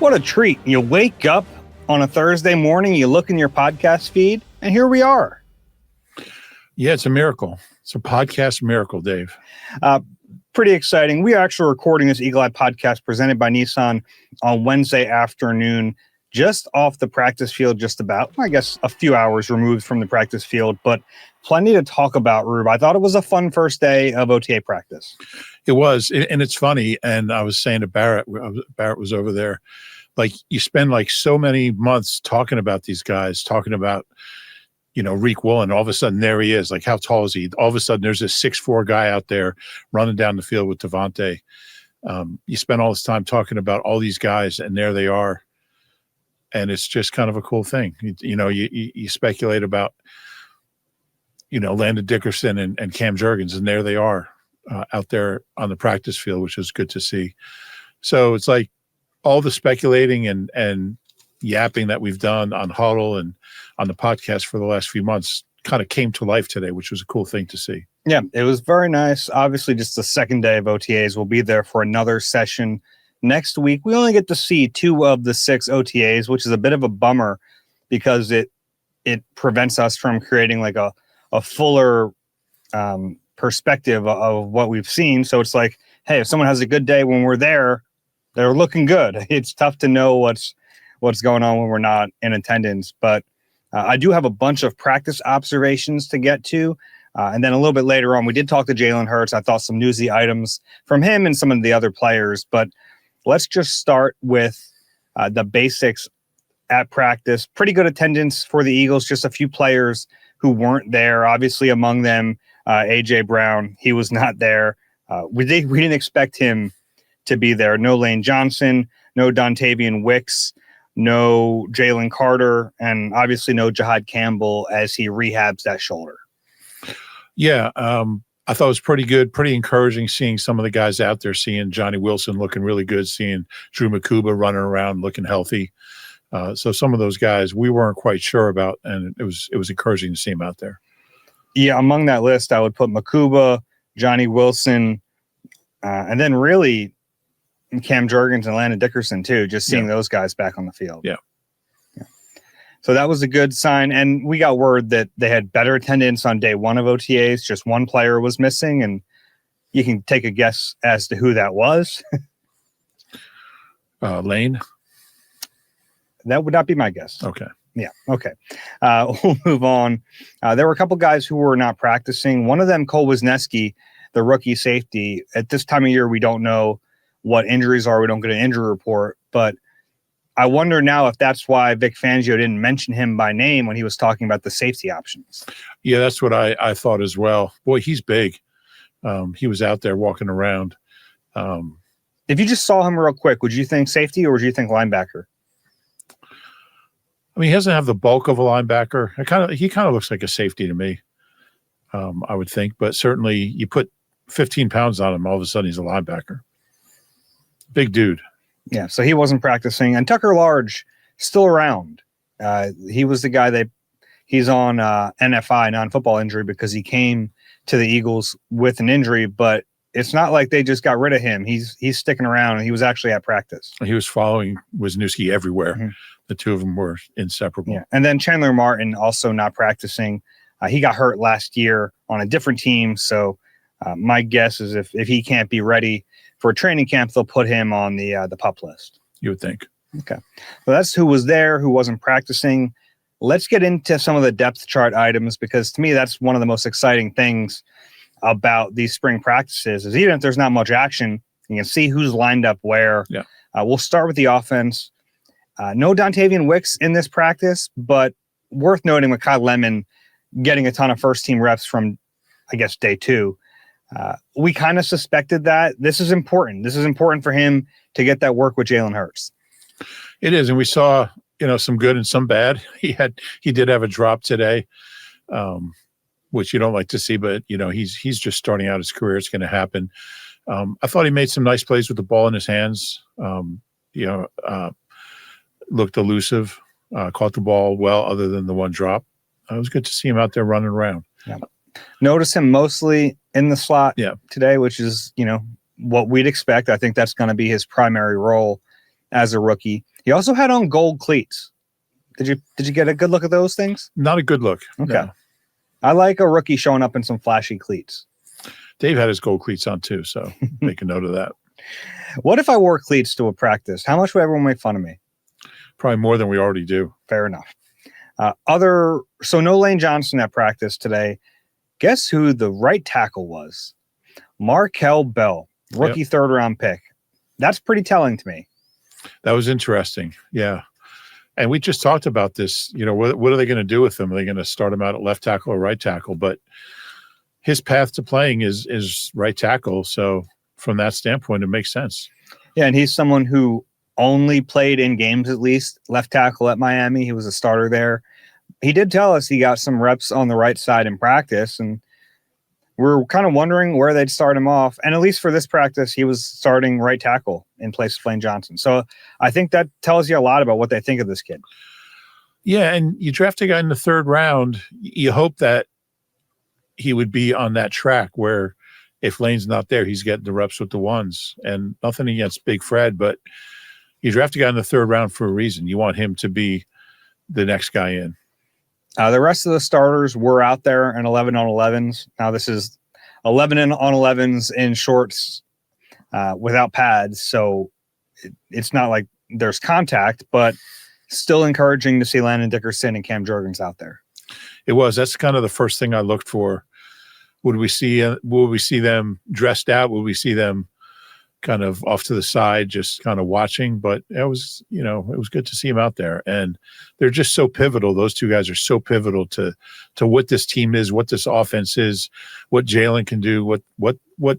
What a treat. You wake up on a Thursday morning, you look in your podcast feed, and here we are. Yeah, it's a miracle. It's a podcast miracle, Dave. Pretty exciting. We are actually recording this Eagle Eye podcast presented by Nissan on Wednesday afternoon, just off the practice field, just about, I guess, a few hours removed from the practice field, but plenty to talk about, Rube. I thought it was a fun first day of OTA practice. It was, and it's funny, and I was saying to Barrett was over there, like you spend like so many months talking about these guys, talking about, Reek Woolen. All of a sudden there he is. Like, how tall is he? All of a sudden there's this 6'4" guy out there running down the field with Devontae. You spend all this time talking about all these guys, and there they are. And it's just kind of a cool thing. You speculate about, Landon Dickerson and Cam Jurgens, and there they are out there on the practice field, which is good to see. So it's like all the speculating and yapping that we've done on Huddle and on the podcast for the last few months kind of came to life today, which was a cool thing to see. Yeah, it was very nice. Obviously, just the second day of OTAs. We'll be there for another session next week. We only get to see 2 of the 6 OTAs, which is a bit of a bummer because it prevents us from creating like a fuller perspective of what we've seen. So it's like, hey, if someone has a good day when we're there, they're looking good. It's tough to know what's going on when we're not in attendance. But I do have a bunch of practice observations to get to. And then a little bit later on, we did talk to Jalen Hurts. I thought some newsy items from him and some of the other players. But let's just start with the basics at practice. Pretty good attendance for the Eagles, just a few players who weren't there. Obviously, among them, A.J. Brown, he was not there. We didn't expect him to be there. No Lane Johnson, no Dontavian Wicks, no Jalen Carter, and obviously no Jahad Campbell as he rehabs that shoulder. Yeah, I thought it was pretty good, pretty encouraging seeing some of the guys out there, seeing Johnny Wilson looking really good, seeing Drew Makuba running around looking healthy. So some of those guys we weren't quite sure about, and it was encouraging to see him out there. Yeah, among that list, I would put Makuba, Johnny Wilson, and then really Cam Jurgens and Landon Dickerson too, just seeing those guys back on the field. Yeah. So that was a good sign. And we got word that they had better attendance on day 1 of OTAs. Just one player was missing, and you can take a guess as to who that was. Lane? That would not be my guess. Okay. Yeah. Okay. We'll move on. There were a couple guys who were not practicing. One of them, Cole Wisniewski, the rookie safety. At this time of year, we don't know what injuries are. We don't get an injury report, but I wonder now if that's why Vic Fangio didn't mention him by name when he was talking about the safety options. Yeah, that's what I thought as well. Boy, he's big. He was out there walking around. If you just saw him real quick, would you think safety or would you think linebacker? I mean, he doesn't have the bulk of a linebacker. He kind of looks like a safety to me, I would think. But certainly you put 15 pounds on him, all of a sudden he's a linebacker. Big dude. Yeah, so he wasn't practicing. And Tucker Large, still around. He was the guy he's on NFI, non-football injury, because he came to the Eagles with an injury, but it's not like they just got rid of him. He's sticking around, and he was actually at practice. He was following Wisniewski everywhere. Mm-hmm. The two of them were inseparable. Yeah, and then Chandler Martin also not practicing. He got hurt last year on a different team, so my guess is if he can't be ready for a training camp, they'll put him on the PUP list. You would think. Okay. So that's who was there, who wasn't practicing. Let's get into some of the depth chart items, because to me, that's one of the most exciting things about these spring practices is even if there's not much action, you can see who's lined up where. Yeah. We'll start with the offense. No Dontavian Wicks in this practice, but worth noting with Kyle Lemon getting a ton of first-team reps from, I guess, day 2. We kind of suspected that. This is important. This is important for him to get that work with Jalen Hurts. It is, and we saw, some good and some bad. He did have a drop today, which you don't like to see, but he's just starting out his career. It's going to happen. I thought he made some nice plays with the ball in his hands. Looked elusive, caught the ball well, other than the one drop. It was good to see him out there running around. Yeah. Notice him mostly in the slot today, which is, what we'd expect. I think that's going to be his primary role as a rookie. He also had on gold cleats. Did you get a good look at those things? Not a good look. Okay. No. I like a rookie showing up in some flashy cleats. Dave had his gold cleats on too, so make a note of that. What if I wore cleats to a practice? How much would everyone make fun of me? Probably more than we already do. Fair enough. So no Lane Johnson at practice today. Guess who the right tackle was? Markel Bell, rookie third-round pick. That's pretty telling to me. That was interesting. Yeah. And we just talked about this. What are they going to do with him? Are they going to start him out at left tackle or right tackle? But his path to playing is right tackle. So from that standpoint, it makes sense. Yeah, and he's someone who only played in games, at least left tackle at Miami. He was a starter there. He did tell us he got some reps on the right side in practice, and we're kind of wondering where they'd start him off. And at least for this practice, he was starting right tackle in place of Lane Johnson. So I think that tells you a lot about what they think of this kid. Yeah, and you draft a guy in the third round, you hope that he would be on that track where if Lane's not there, he's getting the reps with the ones. And nothing against Big Fred, but you draft a guy in the third round for a reason. You want him to be the next guy in. The rest of the starters were out there in 11 on 11s. Now this is 11 on 11s in shorts without pads. So it's not like there's contact, but still encouraging to see Landon Dickerson and Cam Jurgens out there. It was. That's kind of the first thing I looked for. Will we see them dressed out? Will we see them kind of off to the side, just kind of watching? But it was good to see him out there. And they're just so pivotal. Those two guys are so pivotal to what this team is, what this offense is, what Jalen can do, what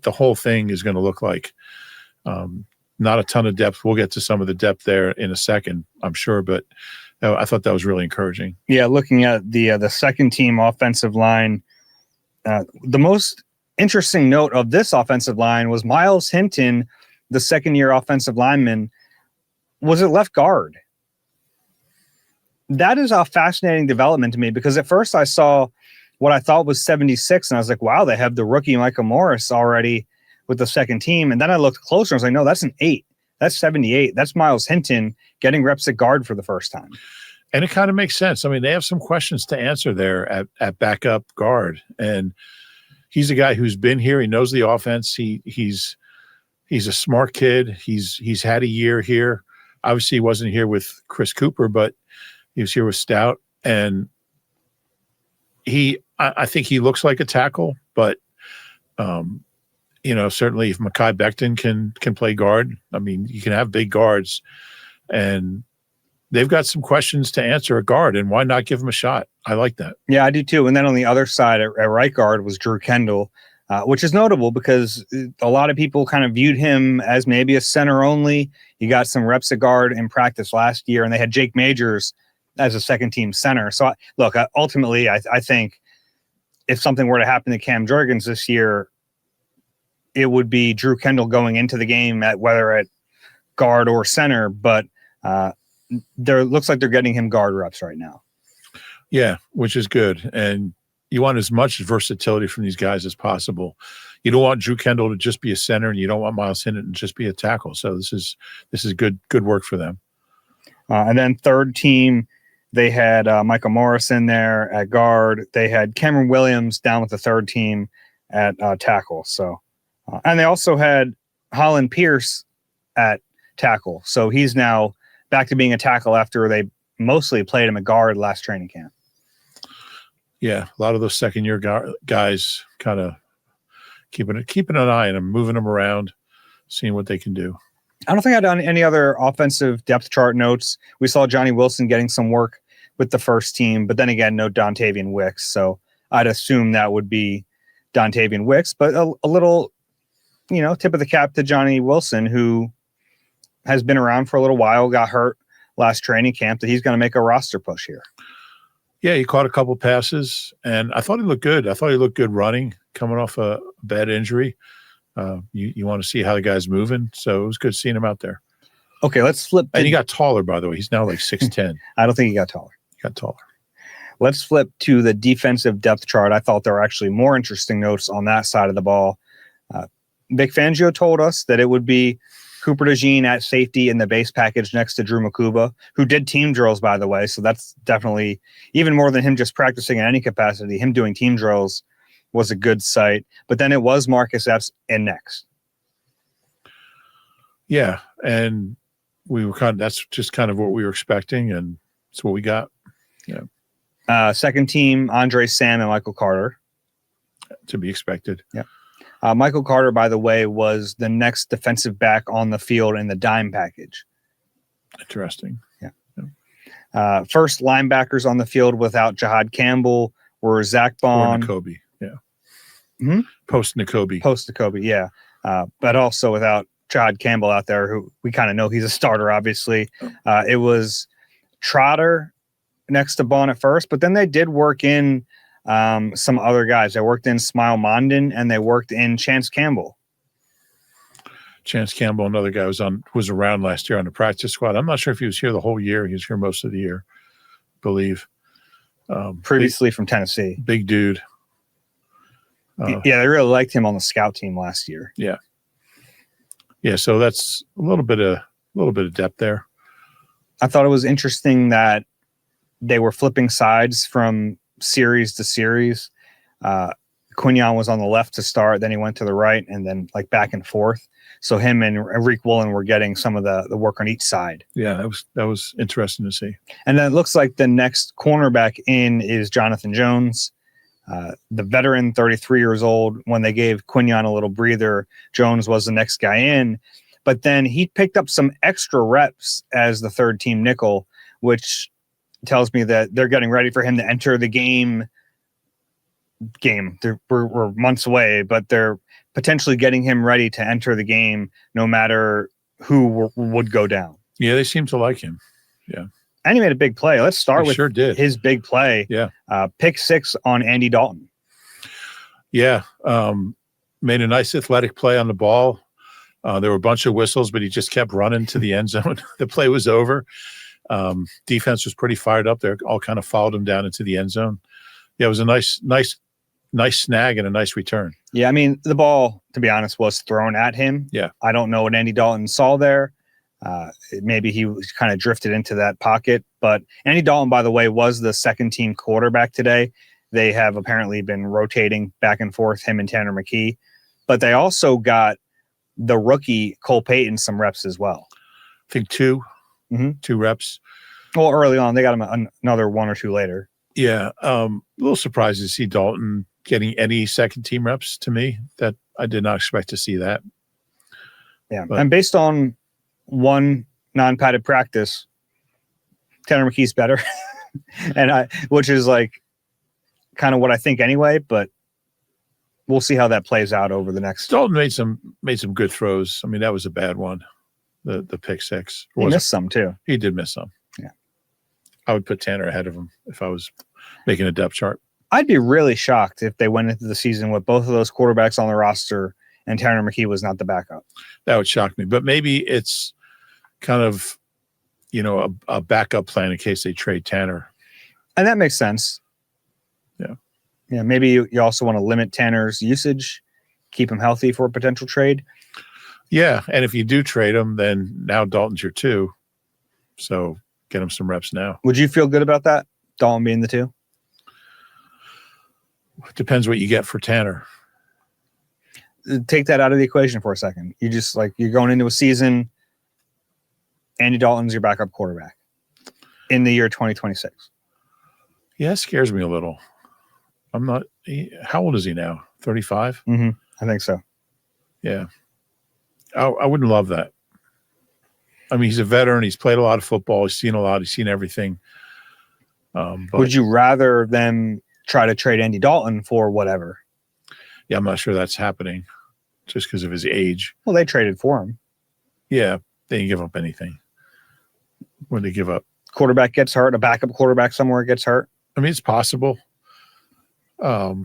the whole thing is going to look like. Not a ton of depth. We'll get to some of the depth there in a second, I'm sure. But I thought that was really encouraging. Yeah, looking at the second team offensive line, the most interesting note of this offensive line was Miles Hinton, the second-year offensive lineman, was at left guard. That is a fascinating development to me because at first I saw what I thought was 76, and I was like, wow, they have the rookie Micah Morris already with the second team. And then I looked closer and I was like, no, that's an 8. That's 78. That's Miles Hinton getting reps at guard for the first time. And it kind of makes sense. I mean, they have some questions to answer there at backup guard. And he's a guy who's been here. He knows the offense. He's a smart kid. He's had a year here. Obviously, he wasn't here with Chris Cooper, but he was here with Stout. And I think he looks like a tackle, but certainly if Mekhi Becton can play guard, I mean, you can have big guards, and they've got some questions to answer at guard, and why not give him a shot? I like that. Yeah, I do too. And then on the other side at right guard was Drew Kendall, which is notable because a lot of people kind of viewed him as maybe a center only. He got some reps at guard in practice last year, and they had Jake Majors as a second team center. So ultimately, I think if something were to happen to Cam Jurgens this year, it would be Drew Kendall going into the game at whether at guard or center, but there looks like they're getting him guard reps right now. Yeah, which is good. And you want as much versatility from these guys as possible. You don't want Drew Kendall to just be a center, and you don't want Miles Hinton to just be a tackle. So this is good work for them. And then third team, they had Micah Morris in there at guard. They had Cameron Williams down with the third team at tackle. So, and they also had Holland Pierce at tackle. So he's now back to being a tackle after they mostly played him at guard last training camp. Yeah, a lot of those second-year guys kind of keeping an eye on them, moving them around, seeing what they can do. I don't think I've done any other offensive depth chart notes. We saw Johnny Wilson getting some work with the first team, but then again, no Dontavian Wicks. So I'd assume that would be Dontavian Wicks, but a little, tip of the cap to Johnny Wilson, who has been around for a little while, got hurt last training camp, that he's going to make a roster push here. Yeah, he caught a couple passes, and I thought he looked good. I thought he looked good running, coming off a bad injury. You want to see how the guy's moving, so it was good seeing him out there. Okay, let's flip. And he got taller, by the way. He's now like 6'10". I don't think he got taller. He got taller. Let's flip to the defensive depth chart. I thought there were actually more interesting notes on that side of the ball. Vic Fangio told us that it would be Cooper DeJean at safety in the base package next to Drew Makuba, who did team drills, by the way. So that's definitely, even more than him just practicing in any capacity, him doing team drills was a good sight. But then it was Marcus Epps in next. Yeah, and that's just kind of what we were expecting, and it's what we got. Yeah. Second team, Andre Sam and Michael Carter. To be expected. Yeah. Michael Carter, by the way, was the next defensive back on the field in the dime package. Interesting. Yeah. First linebackers on the field without Jihad Campbell were Zach Bond. Or Nakobe. Yeah. Mm-hmm. Post Nakobe, yeah. But also without Jihad Campbell out there, who we kind of know he's a starter, obviously. It was Trotter next to Bond at first, but then they did work in some other guys. They worked in Smile Mondin and they worked in Chance Campbell. Chance Campbell, another guy was around last year on the practice squad. I'm not sure if he was here the whole year. He was here most of the year, I believe. Previously from Tennessee. Big dude. Yeah, they really liked him on the scout team last year. Yeah. Yeah, so that's a little bit of depth there. I thought it was interesting that they were flipping sides from series to series. Quignon was on the left to start, then he went to the right, and then like back and forth. So him and Reek Woolen were getting some of the work on each side. Yeah, that was interesting to see. And then it looks like the next cornerback in is Jonathan Jones, the veteran, 33 years old. When they gave Quignon a little breather, Jones was the next guy in. But then he picked up some extra reps as the third team nickel, which tells me that they're getting ready for him to enter the game. We're months away, but they're potentially getting him ready to enter the game no matter who would go down. Yeah, they seem to like him. Yeah. And he made a big play. Let's start with his big play. Yeah. Pick 6 on Andy Dalton. Yeah. Made a nice athletic play on the ball. There were a bunch of whistles, but he just kept running to the end zone. The play was over. Defense was pretty fired up. They all kind of followed him down into the end zone. Yeah, it was a nice snag and a nice return. Yeah, I mean, the ball, to be honest, was thrown at him. Yeah. I don't know what Andy Dalton saw there. Maybe he was kind of drifted into that pocket. But Andy Dalton, by the way, was the second team quarterback today. They have apparently been rotating back and forth, him and Tanner McKee. But they also got the rookie Cole Payton some reps as well. I think 2 reps. Well, early on, they got him another 1 or 2 later. Yeah. A little surprised to see Dalton getting any second team reps to me. That I did not expect to see that. Yeah. But, and based on one non-padded practice, Tanner McKee's better. Which is like kind of what I think anyway, but we'll see how that plays out over the next. Dalton made some good throws. I mean, that was a bad one. The pick 6. He missed some too. He did miss some. Yeah. I would put Tanner ahead of him if I was making a depth chart. I'd be really shocked if they went into the season with both of those quarterbacks on the roster and Tanner McKee was not the backup. That would shock me. But maybe it's kind of, a backup plan in case they trade Tanner. And that makes sense. Yeah. Yeah. Maybe you also want to limit Tanner's usage, keep him healthy for a potential trade. Yeah. And if you do trade him, then now Dalton's your 2. So get him some reps now. Would you feel good about that? Dalton being the 2? Depends what you get for Tanner. Take that out of the equation for a second. You just you're going into a season. Andy Dalton's your backup quarterback in the year 2026. Yeah, it scares me a little. How old is he now? 35? Mm-hmm. I think so. Yeah. I wouldn't love that. I mean, he's a veteran. He's played a lot of football. He's seen a lot. He's seen everything. But would you rather them try to trade Andy Dalton for whatever? Yeah, I'm not sure that's happening just because of his age. Well, they traded for him. Yeah, they didn't give up anything. What did they give up? Quarterback gets hurt. A backup quarterback somewhere gets hurt. I mean, it's possible. Or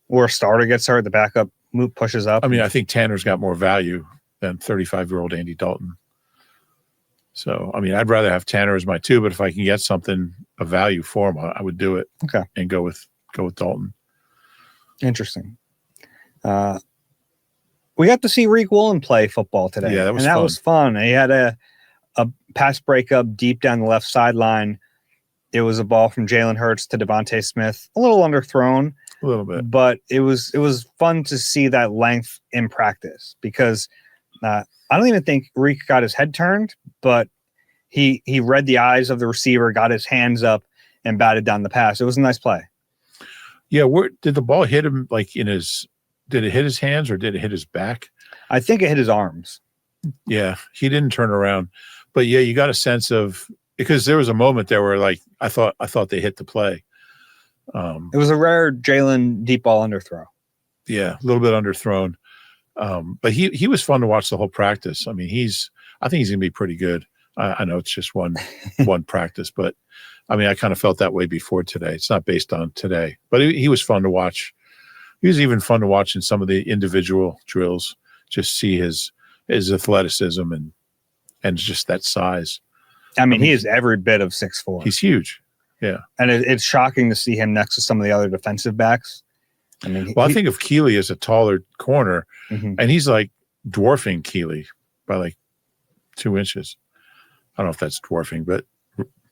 a starter gets hurt. The backup pushes up. I mean, I think Tanner's got more value than 35-year-old Andy Dalton. So, I mean, I'd rather have Tanner as my 2, but if I can get something of value for him, I would do it. Okay. And go with Dalton. Interesting. We got to see Reek Woolen play football today. Yeah, that was fun. He had a pass breakup deep down the left sideline. It was a ball from Jalen Hurts to Devontae Smith, a little underthrown. A little bit. But it was fun to see that length in practice because I don't even think Reek got his head turned, but he read the eyes of the receiver, got his hands up, and batted down the pass. It was a nice play. Yeah, did the ball hit him like in his – did it hit his hands or did it hit his back? I think it hit his arms. Yeah, he didn't turn around. But, yeah, you got a sense of – because there was a moment there where, like, I thought they hit the play. It was a rare Jalen deep ball underthrow. Yeah, a little bit underthrown. But he was fun to watch the whole practice. I mean, I think he's going to be pretty good. I know it's just one practice, but I mean, I kind of felt that way before today. It's not based on today, but he was fun to watch. He was even fun to watch in some of the individual drills, just see his athleticism and just that size. I mean, he is every bit of 6'4". He's huge. Yeah. And it's shocking to see him next to some of the other defensive backs. I mean, I think of Keeley as a taller corner, and he's like dwarfing Keeley by like 2 inches. I don't know if that's dwarfing, but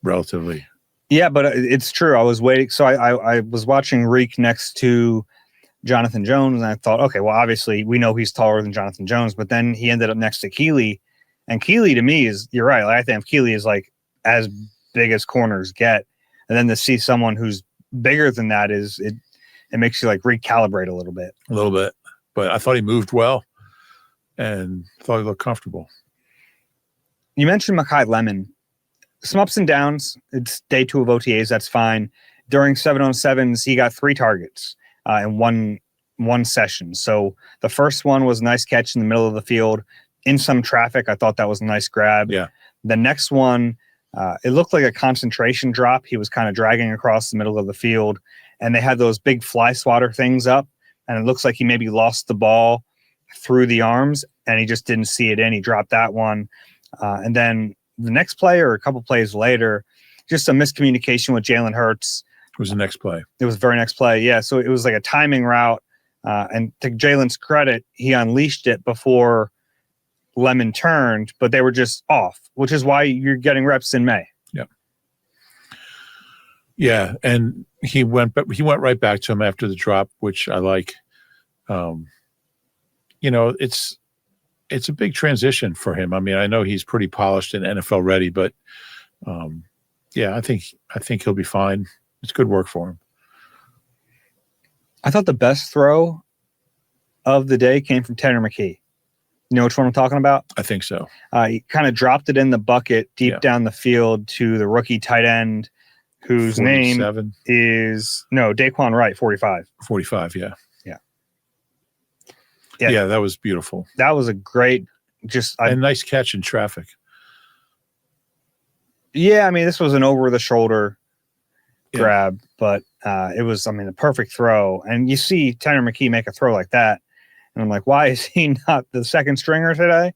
relatively. Yeah, but it's true. I was waiting. So I was watching Reek next to Jonathan Jones, and I thought, okay, well, obviously we know he's taller than Jonathan Jones, but then he ended up next to Keeley. And Keeley to me you're right. Like, I think Keeley is like as big as corners get. And then to see someone who's bigger than that it makes you like recalibrate a little bit. A little bit. But I thought he moved well and thought he looked comfortable. You mentioned Mekhi Lemon. Some ups and downs. It's day 2 of OTAs. That's fine. During 7-on-7s, he got 3 targets in one session. So the first one was a nice catch in the middle of the field. In some traffic, I thought that was a nice grab. Yeah. The next one, it looked like a concentration drop. He was kind of dragging across the middle of the field, and they had those big fly swatter things up, and it looks like he maybe lost the ball through the arms, and he just didn't see it in. He dropped that one. And then the next play or a couple plays later, just a miscommunication with Jalen Hurts. It was the next play. It was the very next play. Yeah. So it was like a timing route. And to Jalen's credit, he unleashed it before Lemon turned, but they were just off, which is why you're getting reps in May. Yeah. Yeah. And he went right back to him after the drop, which I like. It's a big transition for him. I mean, I know he's pretty polished and NFL ready, but I think he'll be fine. It's good work for him. I thought the best throw of the day came from Tanner McKee. You know which one I'm talking about? I think so. He kind of dropped it in the bucket deep down the field to the rookie tight end, whose 47. name is Daquan Wright, 45. 45, yeah. Yeah. Yeah, that was beautiful. That was a great, a nice catch in traffic. Yeah, I mean, this was an over-the-shoulder grab, but it was, a perfect throw. And you see Tanner McKee make a throw like that, and I'm like, why is he not the second stringer today?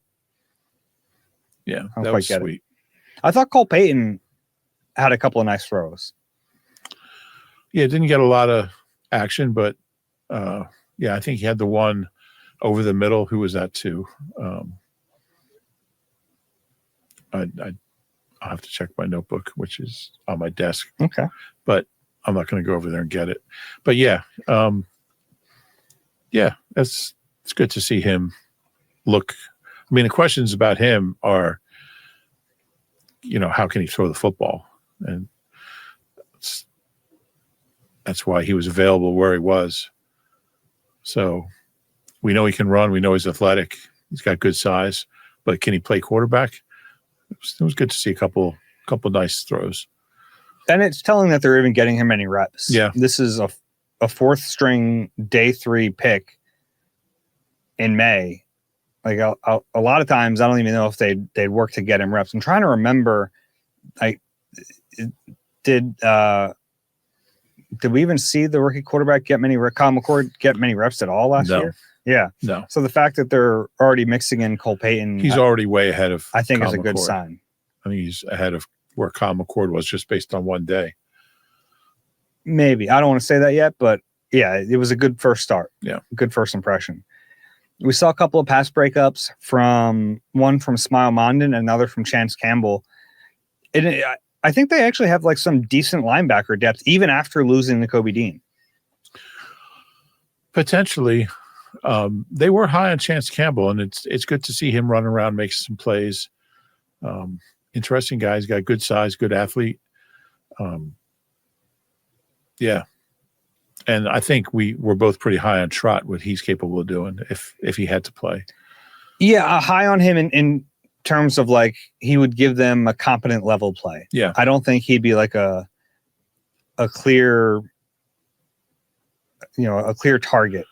Yeah, that was sweet. I thought Cole Payton had a couple of nice throws. Yeah, didn't get a lot of action, but I think he had the one over the middle. Who was that to? I'll have to check my notebook, which is on my desk. Okay. But I'm not going to go over there and get it. But it's good to see him look. I mean, the questions about him are, how can he throw the football? And that's why he was available where he was. So we know he can run. We know he's athletic. He's got good size. But can he play quarterback? It was good to see a couple nice throws. And it's telling that they're even getting him any reps. Yeah. This is a fourth string day 3 pick in May. Like a lot of times, I don't even know if they'd work to get him reps. I'm trying to remember, did we even see the rookie quarterback Kyle McCord get many reps at all last year? Yeah. No. So the fact that they're already mixing in Cole Payton, he's already way ahead of. I think Kyle is a good McCord. sign. I think he's ahead of where Kyle McCord was just based on one day. Maybe. I don't want to say that yet, but yeah, it was a good first start. Yeah. Good first impression. We saw a couple of pass breakups from one from Smile Mondon and another from Chance Campbell. I think they actually have like some decent linebacker depth, even after losing to Kobe Dean. Potentially. They were high on Chance Campbell, and it's good to see him run around, make some plays. Interesting guy. He's got good size, good athlete. Yeah. And I think we're both pretty high on Trot, what he's capable of doing if he had to play. Yeah, high on him in terms of like he would give them a competent level play. Yeah. I don't think he'd be like a clear target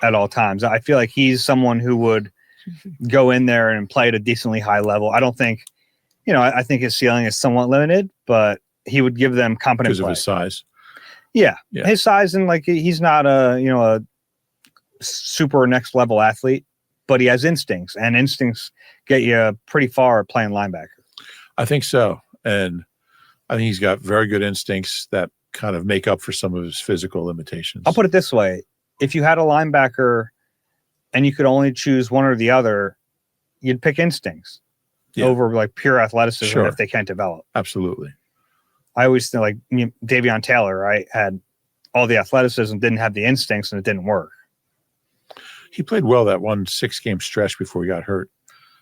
at all times. I feel like he's someone who would go in there and play at a decently high level. I don't think, I think his ceiling is somewhat limited, but he would give them competent because play. Of his size. Yeah. His size, and like he's not a super next level athlete, but he has instincts, and instincts get you pretty far playing linebacker. I think so. And I think he's got very good instincts that kind of make up for some of his physical limitations. I'll put it this way. If you had a linebacker and you could only choose one or the other, you'd pick instincts over like pure athleticism if they can't develop. Absolutely. I always think like Davion Taylor, right? Had all the athleticism, didn't have the instincts, and it didn't work. He played well that 6-game stretch before he got hurt.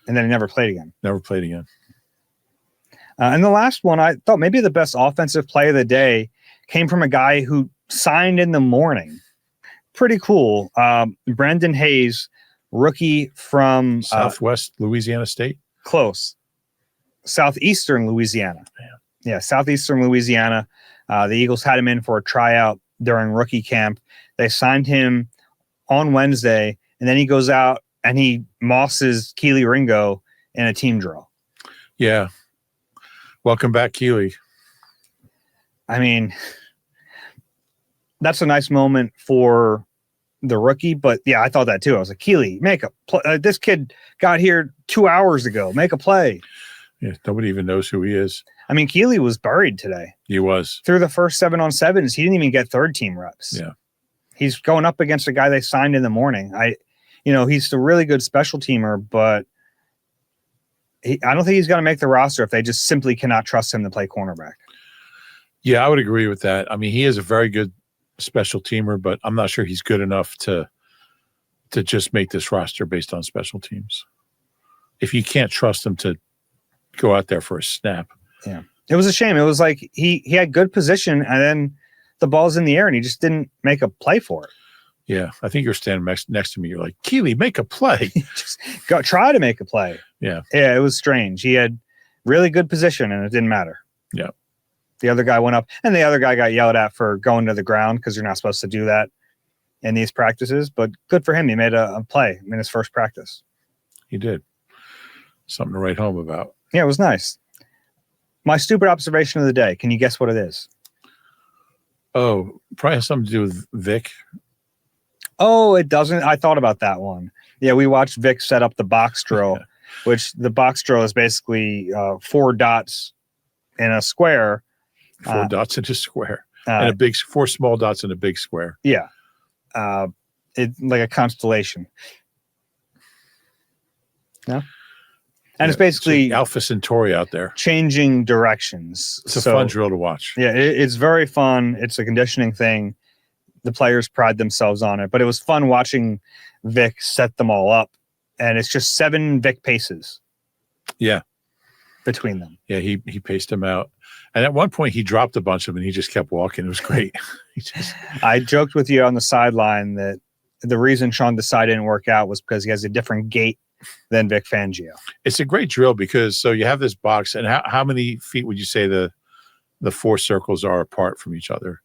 And then he never played again. And the last one, I thought maybe the best offensive play of the day came from a guy who signed in the morning. Pretty cool. Brandon Hayes, rookie from Southwest Louisiana State. Close. Southeastern Louisiana. Man. Yeah, Southeastern Louisiana. The Eagles had him in for a tryout during rookie camp. They signed him on Wednesday, and then he goes out and he mosses Keely Ringo in a team drill. Yeah. Welcome back, Keely. I mean, that's a nice moment for the rookie, but yeah, I thought that too. I was like, Keely, make a play. This kid got here 2 hours ago. Make a play. Yeah, nobody even knows who he is. I mean, Keely was buried today. He was. Through the first 7-on-7s, he didn't even get third team reps. Yeah. He's going up against a guy they signed in the morning. He's a really good special teamer, but I don't think he's going to make the roster if they just simply cannot trust him to play cornerback. Yeah, I would agree with that. I mean, he is a very good special teamer, but I'm not sure he's good enough to just make this roster based on special teams. If you can't trust him to go out there for a snap. Yeah. It was a shame. It was like he had good position, and then the ball's in the air and he just didn't make a play for it. Yeah. I think you're standing next to me. You're like, Keely, make a play. Just try to make a play. Yeah. Yeah. It was strange. He had really good position and it didn't matter. Yeah. The other guy went up, and the other guy got yelled at for going to the ground because you're not supposed to do that in these practices, but good for him. He made a play in his first practice. He did. Something to write home about. Yeah, it was nice. My stupid observation of the day. Can you guess what it is? Oh, probably has something to do with Vic. Oh, it doesn't. I thought about that one. Yeah, we watched Vic set up the box drill, which the box drill is basically 4 dots in a square. 4 dots in a square. And 4 small dots in a big square. Yeah. It's like a constellation. No? And it's basically Alpha Centauri out there. Changing directions. It's a fun drill to watch. Yeah, it's very fun. It's a conditioning thing. The players pride themselves on it. But it was fun watching Vic set them all up. And it's just 7 Vic paces. Yeah. Between them. Yeah, he paced them out. And at one point, he dropped a bunch of them and he just kept walking. It was great. I joked with you on the sideline that the reason Sean Desai didn't work out was because he has a different gait than Vic Fangio. It's a great drill because so you have this box, and how many feet would you say the 4 circles are apart from each other?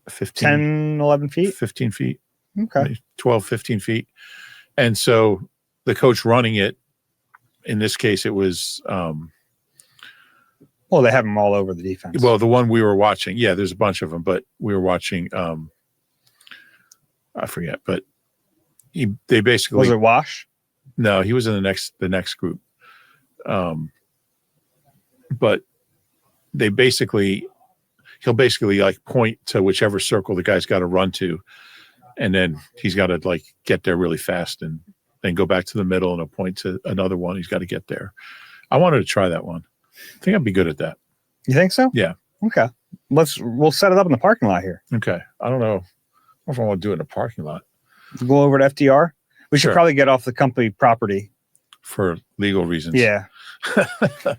15, 10, 11 feet. 15 feet. Okay. 12, 15 feet. And so the coach running it, in this case, it was well, they have them all over the defense. Well, the one we were watching, yeah, there's a bunch of them, but we were watching I forget, but they basically was it Wash? No, he was in the next group. But he'll basically like point to whichever circle the guy's got to run to, and then he's got to like get there really fast and then go back to the middle and a point to another one. He's got to get there. I wanted to try that one. I think I'd be good at that. You think so? Yeah. Okay. We'll set it up in the parking lot here. Okay. I don't know if I want to do it in the parking lot. Go over to FDR. We should Sure. probably get off the company property For legal reasons. Yeah.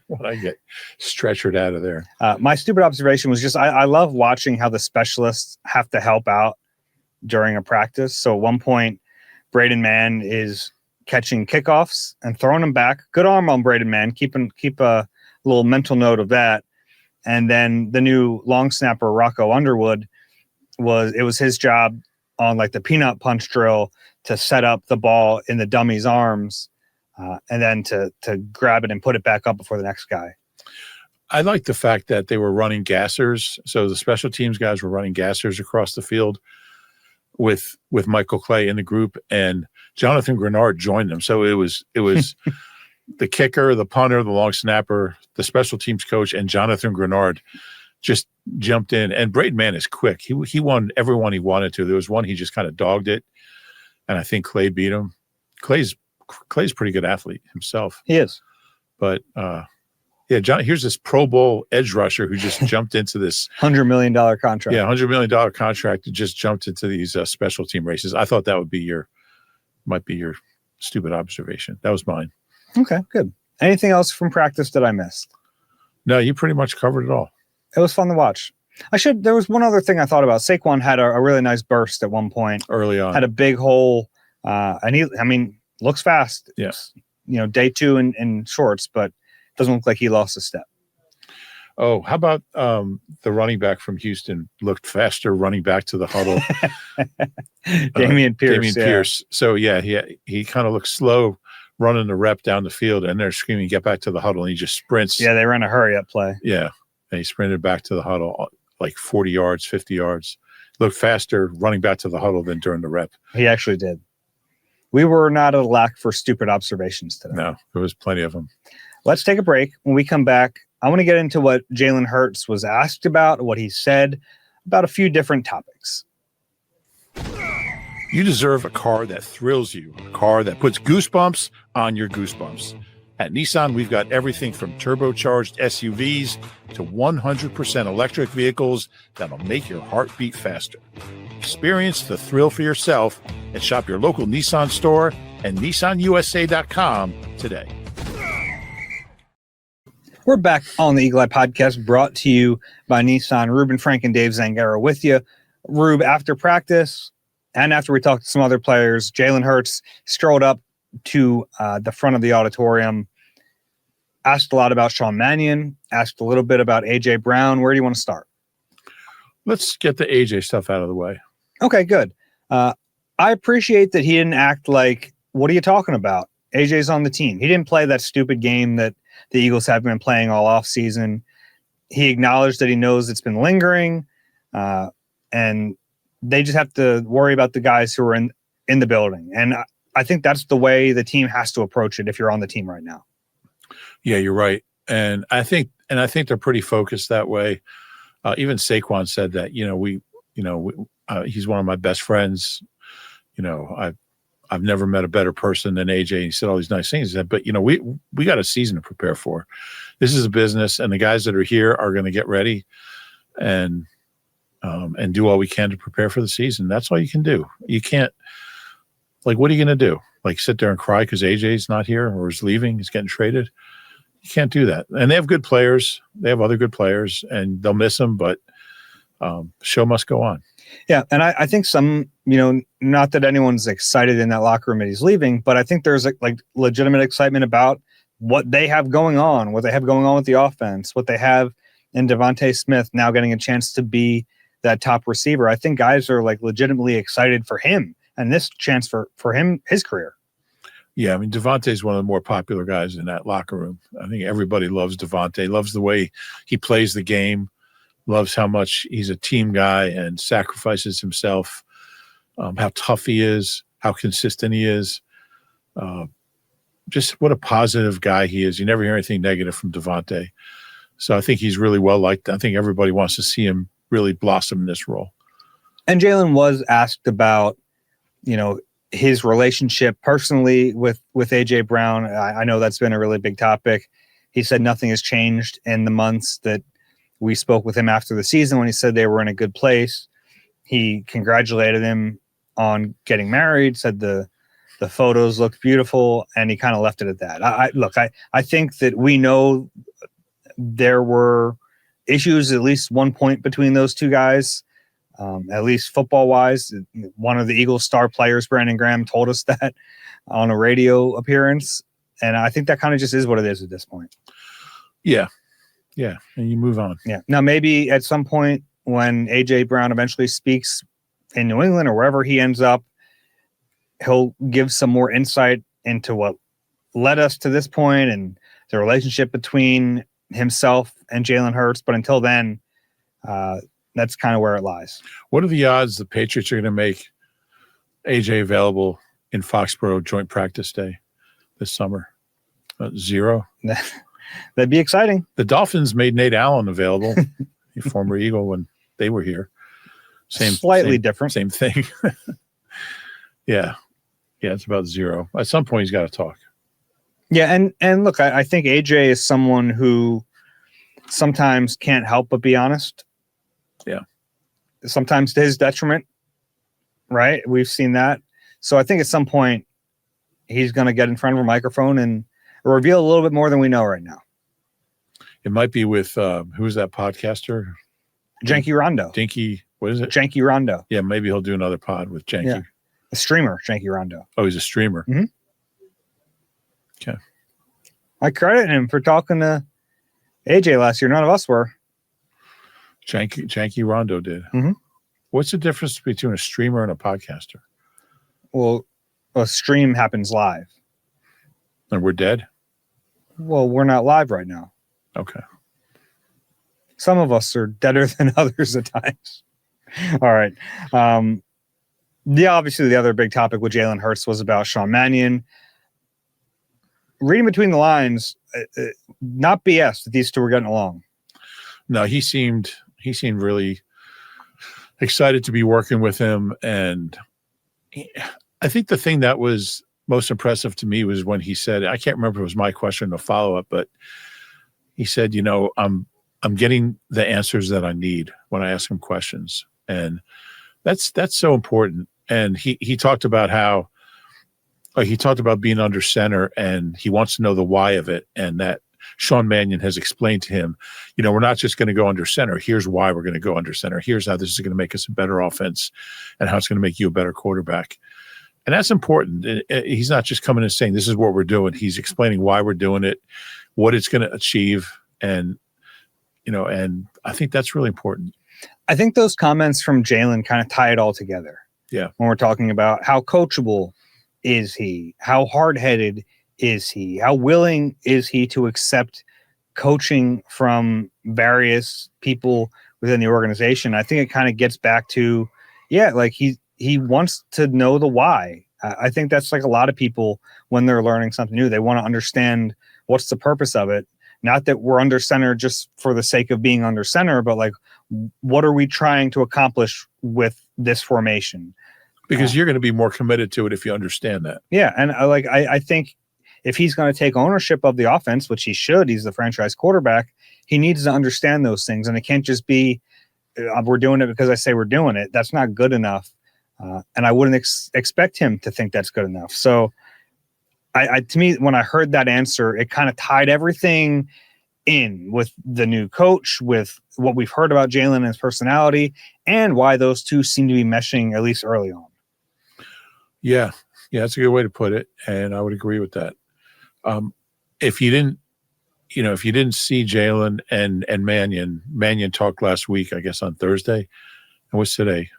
When I get stretchered out of there. My stupid observation was just I love watching how the specialists have to help out during a practice. So at one point, Braden Mann is catching kickoffs and throwing them back. Good arm on Braden Mann. Keep a little mental note of that. And then the new long snapper, Rocco Underwood, it was his job on like the peanut punch drill to set up the ball in the dummy's arms and then to grab it and put it back up before the next guy. I like the fact that they were running gassers. So the special teams guys were running gassers across the field with Michael Clay in the group, and Jonathan Grenard joined them. So it was the kicker, the punter, the long snapper, the special teams coach, and Jonathan Grenard just jumped in. And Braden Mann is quick. He won everyone he wanted to. There was one he just kind of dogged it, and I think Clay beat him. Clay's a pretty good athlete himself. He is. But yeah, John, here's this Pro Bowl edge rusher who just jumped into this $100 million contract. Yeah, $100 million contract and just jumped into these special team races. I thought that might be your stupid observation. That was mine. Okay, good. Anything else from practice that I missed? No, you pretty much covered it all. It was fun to watch. There was one other thing I thought about. Saquon had a really nice burst at one point. Early on. Had a big hole. And looks fast. Yes. Day 2 in shorts, but doesn't look like he lost a step. Oh, how about the running back from Houston looked faster running back to the huddle? Damian Pierce. Pierce. So, yeah, he kind of looked slow running the rep down the field, and they're screaming, get back to the huddle, and he just sprints. Yeah, they ran a hurry-up play. Yeah, and he sprinted back to the huddle like 40 yards, 50 yards. Looked faster running back to the huddle than during the rep. He actually did. We were not at a lack for stupid observations today. No, there was plenty of them. Let's take a break. When we come back, I want to get into what Jalen Hurts was asked about, what he said about a few different topics. You deserve a car that thrills you, a car that puts goosebumps on your goosebumps. At Nissan, we've got everything from turbocharged SUVs to 100% electric vehicles that'll make your heart beat faster. Experience the thrill for yourself and shop your local Nissan store and nissanusa.com today. We're back on the Eagle Eye Podcast, brought to you by Nissan. Reuben Frank and Dave Zangaro with you. Rube, after practice and after we talked to some other players, Jalen Hurts strolled up to the front of the auditorium, asked a lot about Sean Mannion, asked a little bit about A.J. Brown. Where do you want to start? Let's get the A.J. stuff out of the way. Okay, good. I appreciate that he didn't act like, what are you talking about? AJ's on the team. He didn't play that stupid game that the Eagles have been playing all off season. He acknowledged that he knows it's been lingering, and they just have to worry about the guys who are in the building. And I think that's the way the team has to approach it if you're on the team right now. Yeah, you're right. And I think they're pretty focused that way. Even Saquon said that, he's one of my best friends. I've never met a better person than AJ. He said all these nice things. But, we got a season to prepare for. This is a business, and the guys that are here are going to get ready and do all we can to prepare for the season. That's all you can do. You can't, what are you going to do? Sit there and cry because AJ's not here or is leaving, he's getting traded? You can't do that. And they have good players. They have other good players, and they'll miss them, but show must go on. Yeah, and I think some, not that anyone's excited in that locker room that he's leaving, but I think there's legitimate excitement about what they have going on, what they have going on with the offense, what they have in Devontae Smith now getting a chance to be that top receiver. I think guys are legitimately excited for him and this chance for him, his career. Yeah, Devontae's one of the more popular guys in that locker room. I think everybody loves Devontae, loves the way he plays the game, loves how much he's a team guy and sacrifices himself, how tough he is, how consistent he is. Just what a positive guy he is. You never hear anything negative from Devontae. So I think he's really well liked. I think everybody wants to see him really blossom in this role. And Jalen was asked about his relationship personally with AJ Brown. I know that's been a really big topic. He said nothing has changed in the months that we spoke with him after the season when he said they were in a good place. He congratulated him on getting married, said the photos looked beautiful, and he kind of left it at that. I think that we know there were issues at least one point between those two guys, at least football-wise. One of the Eagles star players, Brandon Graham, told us that on a radio appearance, and I think that kind of just is what it is at this point. Yeah, and you move on. Yeah. Now, maybe at some point when AJ Brown eventually speaks in New England or wherever he ends up, he'll give some more insight into what led us to this point and the relationship between himself and Jalen Hurts. But until then, that's kind of where it lies. What are the odds the Patriots are going to make AJ available in Foxborough Joint Practice Day this summer? 0. That'd be exciting. The Dolphins made Nate Allen available, a former Eagle, when they were here. Slightly different. Same thing. Yeah, it's about 0. At some point, he's got to talk. Yeah, and look, I think AJ is someone who sometimes can't help but be honest. Yeah. Sometimes to his detriment, right? We've seen that. So I think at some point he's going to get in front of a microphone and reveal a little bit more than we know right now. It might be with, who's that podcaster? Janky Rondo. Dinky, what is it? Janky Rondo. Yeah, maybe he'll do another pod with Janky. Yeah. A streamer, Janky Rondo. Oh, he's a streamer. Mm-hmm. Okay. I credit him for talking to AJ last year. None of us were. Janky Rondo did. Mm-hmm. What's the difference between a streamer and a podcaster? Well, a stream happens live. And we're dead? Well, we're not live right now. Okay. Some of us are deader than others at times. All right. Obviously the other big topic with Jalen Hurts was about Sean Mannion. Reading between the lines, not BS that these two were getting along. No, he seemed really excited to be working with him. And I think the thing that was most impressive to me was when he said, I can't remember if it was my question or follow-up, but he said, I'm getting the answers that I need when I ask him questions. And that's so important. And he talked about how he talked about being under center, and he wants to know the why of it. And that Sean Mannion has explained to him, we're not just going to go under center. Here's why we're going to go under center. Here's how this is going to make us a better offense and how it's going to make you a better quarterback. And that's important. He's not just coming and saying, this is what we're doing. He's explaining why we're doing it, what it's going to achieve. And, and I think that's really important. I think those comments from Jalen kind of tie it all together. Yeah. When we're talking about how coachable is he, how hard-headed is he, how willing is he to accept coaching from various people within the organization. I think it kind of gets back to, he wants to know the why. I think that's like a lot of people when they're learning something new, they want to understand what's the purpose of it. Not that we're under center just for the sake of being under center, but like, what are we trying to accomplish with this formation? Because you're going to be more committed to it if you understand that. Yeah. And I think if he's going to take ownership of the offense, which he should, he's the franchise quarterback, he needs to understand those things. And it can't just be, we're doing it because I say we're doing it. That's not good enough. And I wouldn't expect him to think that's good enough. So to me, when I heard that answer, it kind of tied everything in with the new coach, with what we've heard about Jalen and his personality, and why those two seem to be meshing at least early on. Yeah, that's a good way to put it, and I would agree with that. If you didn't see Jalen and Mannion talked last week, I guess on Thursday. And what's today?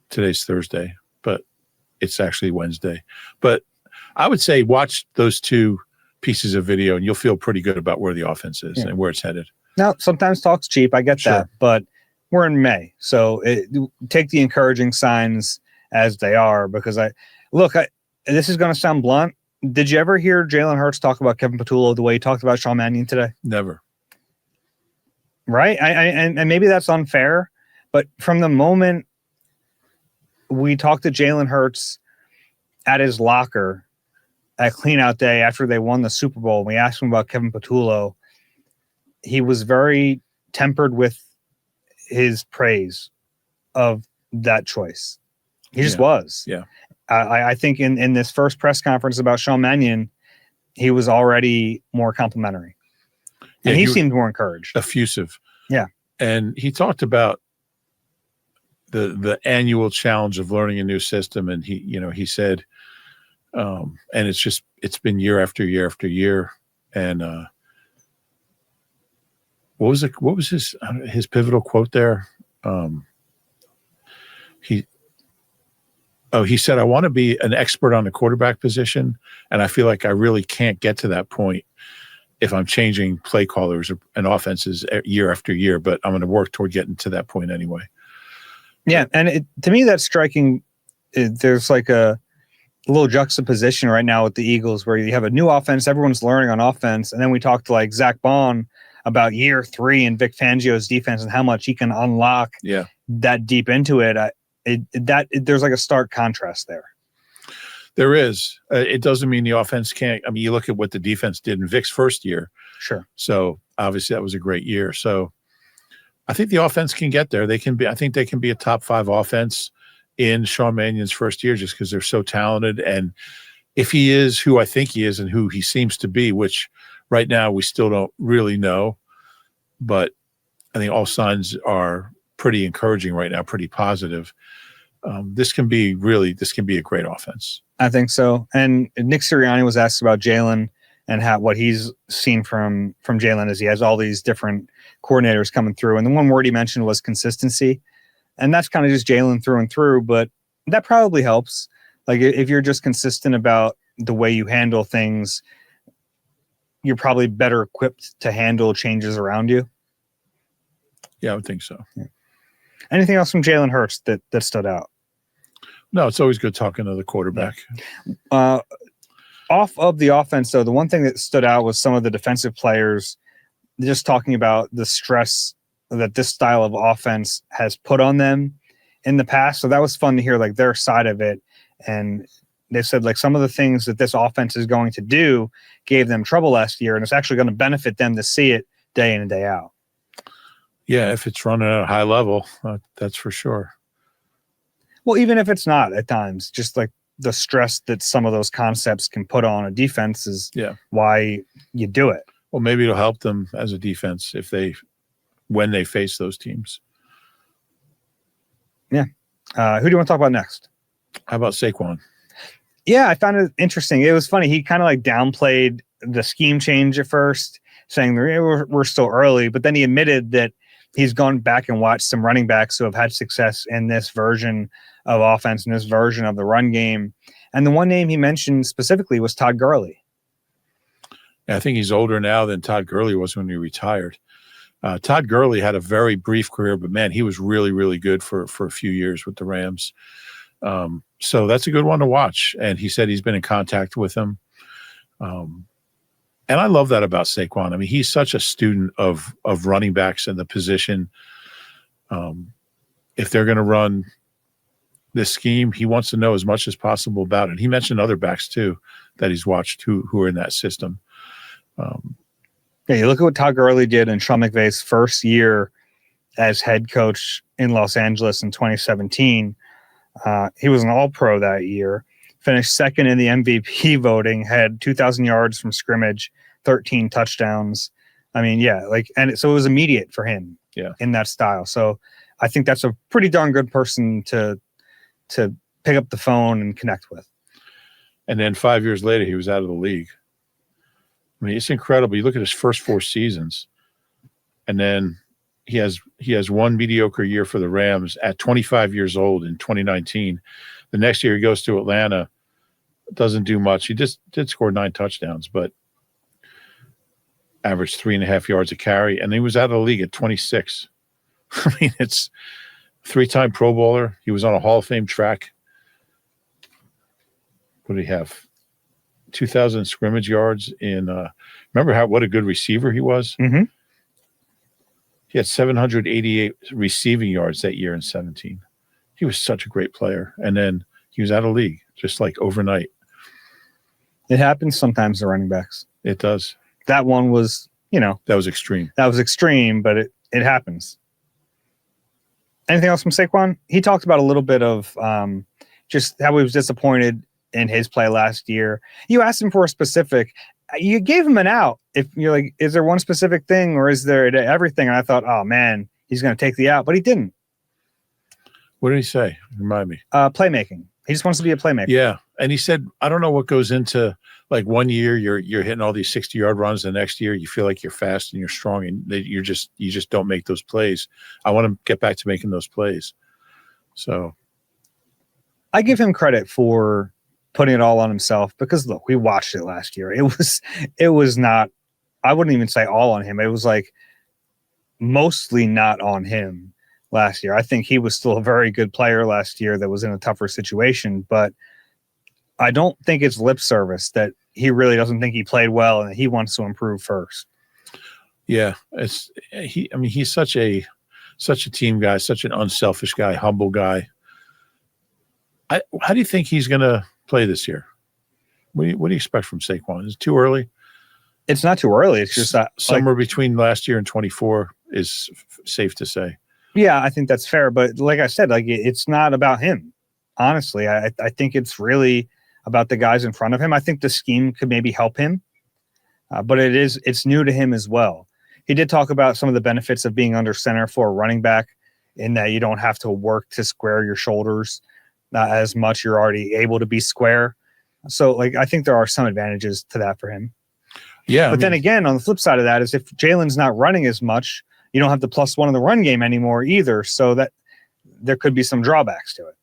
Today's Thursday, but it's actually Wednesday. But I would say watch those two pieces of video, and you'll feel pretty good about where the offense is and where it's headed. Now, sometimes talk's cheap. I get that, but we're in May, so take the encouraging signs as they are. Because this is going to sound blunt. Did you ever hear Jalen Hurts talk about Kevin Patullo the way he talked about Sean Mannion today? Never. Right? And maybe that's unfair, but from the moment we talked to Jalen Hurts at his locker at cleanout day after they won the Super Bowl. We asked him about Kevin Patullo. He was very tempered with his praise of that choice. He just was. Yeah. I think in this first press conference about Sean Mannion, he was already more complimentary. And he seemed more encouraged. Effusive. Yeah. And he talked about the annual challenge of learning a new system. And he said, and it's been year after year after year. And what was his pivotal quote there? He said, I want to be an expert on the quarterback position, and I feel like I really can't get to that point if I'm changing play callers and offenses year after year, but I'm going to work toward getting to that point anyway. Yeah, and to me, that's striking. There's like a little juxtaposition right now with the Eagles where you have a new offense, everyone's learning on offense, and then we talked to like Zach Bond about year 3 and Vic Fangio's defense and how much he can unlock that deep into it. There's like a stark contrast there. There is. It doesn't mean the offense can't. I mean, you look at what the defense did in Vic's first year. Sure. So obviously that was a great year. So I think the offense can get there. I think they can be a top 5 offense in Sean Mannion's first year just because they're so talented. And if he is who I think he is and who he seems to be, which right now we still don't really know, but I think all signs are pretty encouraging right now, pretty positive. This can be a great offense. I think so. And Nick Sirianni was asked about Jalen and what he's seen from Jalen as he has all these different coordinators coming through. And the one word he mentioned was consistency. And that's kind of just Jalen through and through, but that probably helps. Like if you're just consistent about the way you handle things, you're probably better equipped to handle changes around you. Yeah, I would think so. Yeah. Anything else from Jalen Hurts that stood out? No, it's always good talking to the quarterback. Off of the offense, though, the one thing that stood out was some of the defensive players just talking about the stress that this style of offense has put on them in the past. So that was fun to hear like their side of it. And they said like some of the things that this offense is going to do gave them trouble last year, and it's actually going to benefit them to see it day in and day out. Yeah, if it's running at a high level, that's for sure. Well, even if it's not at times, just like the stress that some of those concepts can put on a defense is why you do it. Well, maybe it'll help them as a defense when they face those teams. Yeah. Who do you want to talk about next? How about Saquon? Yeah, I found it interesting. It was funny. He kind of like downplayed the scheme change at first, saying we're still early, but then he admitted that he's gone back and watched some running backs who have had success in this version of offense, in this version of the run game. And the one name he mentioned specifically was Todd Gurley. I think he's older now than Todd Gurley was when he retired. Todd Gurley had a very brief career, but man, he was really, really good for a few years with the Rams. So that's a good one to watch. And he said he's been in contact with him. And I love that about Saquon. I mean, he's such a student of running backs and the position. If they're going to run this scheme, he wants to know as much as possible about it. He mentioned other backs too that he's watched who are in that system. Yeah, you look at what Todd Gurley did in Sean McVay's first year as head coach in Los Angeles in 2017. He was an All-Pro that year, finished second in the MVP voting, had 2,000 yards from scrimmage, 13 touchdowns. I mean, so it was immediate for him in that style. So I think that's a pretty darn good person to pick up the phone and connect with. And then 5 years later, he was out of the league. I mean, it's incredible. You look at his first 4 seasons, and then he has one mediocre year for the Rams at 25 years old in 2019. The next year he goes to Atlanta, doesn't do much. He just did score 9 touchdowns, but averaged 3.5 yards a carry, and he was out of the league at 26. I mean, it's 3-time Pro Bowler. He was on a Hall of Fame track. What did he have? 2,000 scrimmage yards in remember what a good receiver he was? Mm-hmm. He had 788 receiving yards that year in 17. He was such a great player. And then he was out of league, just like overnight. It happens sometimes to running backs. It does. That one was, that was extreme. That was extreme, but it happens. Anything else from Saquon? He talked about a little bit of just how he was disappointed in his play last year. You asked him for a specific. You gave him an out. If you're like, is there one specific thing or is there everything? And I thought, oh, man, he's going to take the out, but he didn't. What did he say? Remind me. Playmaking. He just wants to be a playmaker. Yeah. And he said, I don't know what goes into, like, one year you're hitting all these 60-yard runs. The next year you feel like you're fast and you're strong and you just don't make those plays. I want to get back to making those plays. So I give him credit for putting it all on himself because, look, we watched it last year. It was not, I wouldn't even say all on him. It was like mostly not on him last year. I think he was still a very good player last year that was in a tougher situation, but I don't think it's lip service that he really doesn't think he played well and that he wants to improve first. Yeah, he's such a team guy, such an unselfish guy, humble guy. How do you think he's going to play this year? What do you expect from Saquon? Is it too early? It's not too early. It's just that somewhere between last year and 24 is safe to say. Yeah, I think that's fair. But like I said, like it's not about him. Honestly, I think it's really about the guys in front of him. I think the scheme could maybe help him, but it's new to him as well. He did talk about some of the benefits of being under center for a running back in that you don't have to work to square your shoulders as much. You're already able to be square. So like, I think there are some advantages to that for him. Yeah. But then again, on the flip side of that is if Jalen's not running as much, you don't have the +1 in the run game anymore either. So that there could be some drawbacks to it.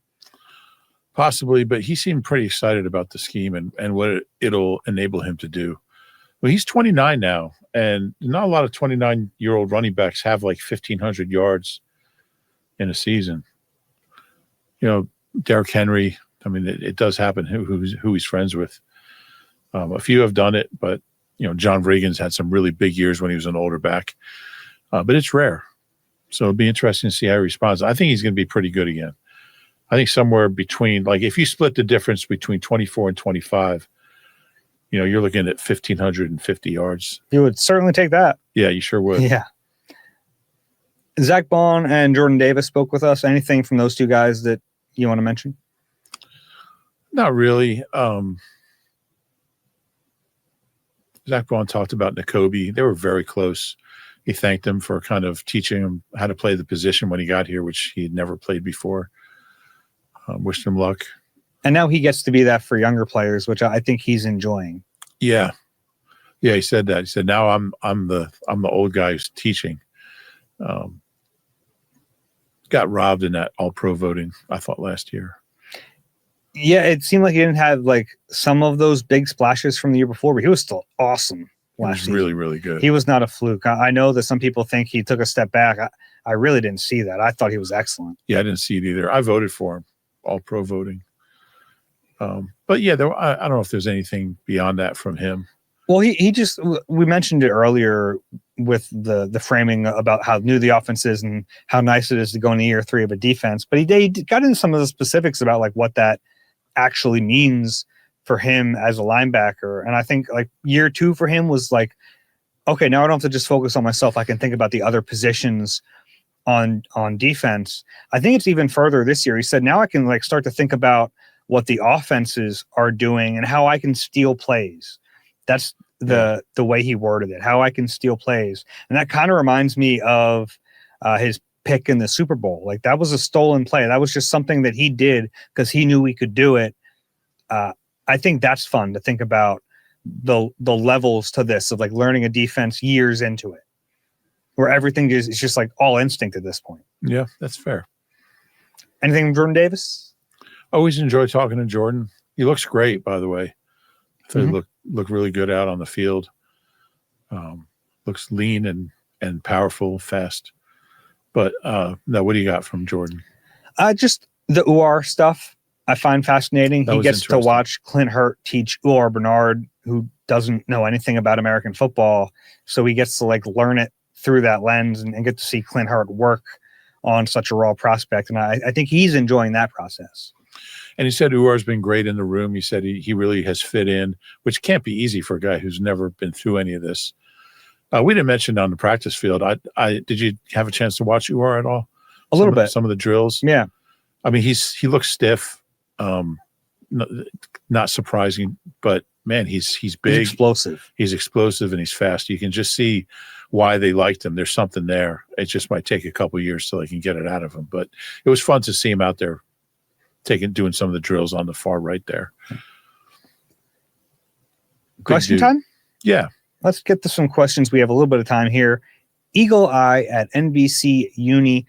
Possibly, but he seemed pretty excited about the scheme and what it'll enable him to do. Well, he's 29 now, and not a lot of 29-year-old running backs have like 1,500 yards in a season. Derrick Henry, I mean, it does happen who he's friends with. A few have done it, but, John Regan's had some really big years when he was an older back. But it's rare. So it'll be interesting to see how he responds. I think he's going to be pretty good again. I think somewhere between, like, if you split the difference between 24 and 25, you're looking at 1,550 yards. You would certainly take that. Yeah, you sure would. Yeah. Zach Bond and Jordan Davis spoke with us. Anything from those two guys that you want to mention? Not really. Zach Bond talked about Nakobe. They were very close. He thanked him for kind of teaching him how to play the position when he got here, which he had never played before. Wished him luck. And now he gets to be that for younger players, which I think he's enjoying. Yeah. Yeah, he said that. He said, now I'm the old guy who's teaching. Got robbed in that all-pro voting, I thought, last year. Yeah, it seemed like he didn't have like some of those big splashes from the year before, but he was still awesome last season. Really, really good. He was not a fluke. I know that some people think he took a step back. I really didn't see that. I thought he was excellent. Yeah, I didn't see it either. I voted for him, all-pro voting. But yeah, I don't know if there's anything beyond that from him. Well, we mentioned it earlier with the framing about how new the offense is and how nice it is to go into year 3 of a defense. But he got into some of the specifics about like what that actually means for him as a linebacker. And I think like year 2 for him was like, okay, now I don't have to just focus on myself. I can think about the other positions on defense. I think it's even further this year. He said, now I can like start to think about what the offenses are doing and how I can steal plays. That's the way he worded it, how I can steal plays. And that kind of reminds me of his pick in the Super Bowl. Like that was a stolen play. That was just something that he did because he knew he could do it. I think that's fun to think about the levels to this of like learning a defense years into it, where everything is just like all instinct at this point. Yeah, that's fair. Anything from Jordan Davis? Always enjoy talking to Jordan. He looks great, by the way. He look really good out on the field. Looks lean and powerful, fast. But now, what do you got from Jordan? Just the UR stuff I find fascinating. He gets to watch Clint Hurt teach UR Bernard, who doesn't know anything about American football. So he gets to like learn it through that lens and get to see Clint Hurt work on such a raw prospect. And I think he's enjoying that process. And he said Uar's been great in the room. He said he really has fit in, which can't be easy for a guy who's never been through any of this. We didn't mention on the practice field. Did you have a chance to watch Uar at all? A little bit. Some of the drills. Yeah. I mean, he looks stiff. Not surprising, but man, he's big. He's explosive. He's explosive and he's fast. You can just see why they liked him. There's something there. It just might take a couple of years till they can get it out of him. But it was fun to see him out there doing some of the drills on the far right there. Question time? Yeah. Let's get to some questions. We have a little bit of time here. Eagle Eye at NBCUni.com,